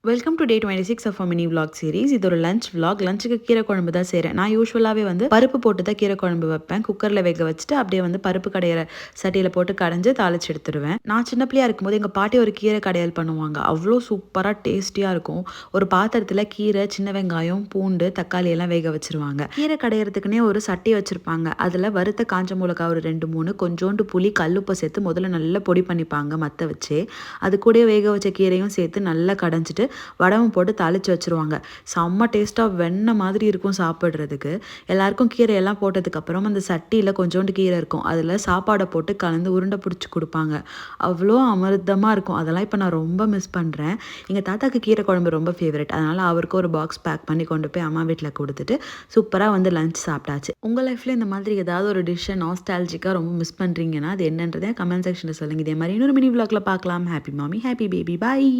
Welcome to day 26 of mini vlog series. இது ஒரு lunch vlog. லஞ்சுக்கு கீரை குழம்பு தான் செய்கிறேன். நான் யூஸ்வலாகவே வந்து பருப்பு போட்டு தான் கீரை குழம்பு வைப்பேன். குக்கரில் வேக வச்சுட்டு அப்படியே வந்து பருப்பு கடையிற சட்டியில் போட்டு கடைஞ்சி தாளிச்சு எடுத்துடுவேன். நான் சின்ன பிள்ளையா இருக்கும்போது எங்கள் பாட்டி ஒரு கீரை கடையல் பண்ணுவாங்க. அவ்வளோ சூப்பராக டேஸ்டியாக இருக்கும். ஒரு பாத்திரத்தில் கீரை, சின்ன வெங்காயம், பூண்டு, தக்காளி எல்லாம் வேக வச்சிருவாங்க. கீரை கடையிறதுக்குன்னே ஒரு சட்டி வச்சுருப்பாங்க. அதில் வறுத்த காஞ்ச மிளகா ஒரு 2-3, கொஞ்சோண்டு புளி, கல்லுப்பை சேர்த்து முதல்ல நல்லா பொடி பண்ணிப்பாங்க மற்ற வச்சு. அது கூட வேக வச்ச கீரையும் சேர்த்து நல்லா கடைஞ்சிட்டு வடகம் போட்டு தாளித்து வச்சுருவாங்க. செம்ம டேஸ்ட்டாக வெண்ணெய் மாதிரி இருக்கும் சாப்பிட்றதுக்கு. எல்லாருக்கும் கீரையெல்லாம் போட்டதுக்கப்புறம் அந்த சட்டியில் கொஞ்சோண்டு கீரை இருக்கும். அதில் சாப்பாடை போட்டு கலந்து உருண்டை பிடிச்சி கொடுப்பாங்க. அவ்வளோ அமிர்தமாக இருக்கும். அதெல்லாம் இப்போ நான் ரொம்ப மிஸ் பண்ணுறேன். எங்கள் தாத்தாக்கு கீரை குழம்பு ரொம்ப ஃபேவரட். அதனால் அவருக்கு ஒரு பாக்ஸ் பேக் பண்ணி கொண்டு போய் அம்மா வீட்டில் கொடுத்துட்டு சூப்பராக வந்து லஞ்ச் சாப்பிட்டாச்சு. உங்கள் லைஃப்பில் இந்த மாதிரி ஏதாவது ஒரு டிஷ்ஷை நாஸ்டாலஜிக்காக ரொம்ப மிஸ் பண்ணுறீங்கன்னா அது என்னன்றதே கமெண்ட் செக்ஷனில் சொல்லுங்கள். இதே மாதிரி இன்னொரு மினி விளாக்ல பார்க்கலாம். ஹாப்பி மாமி, ஹாப்பி பேபி, பாய்.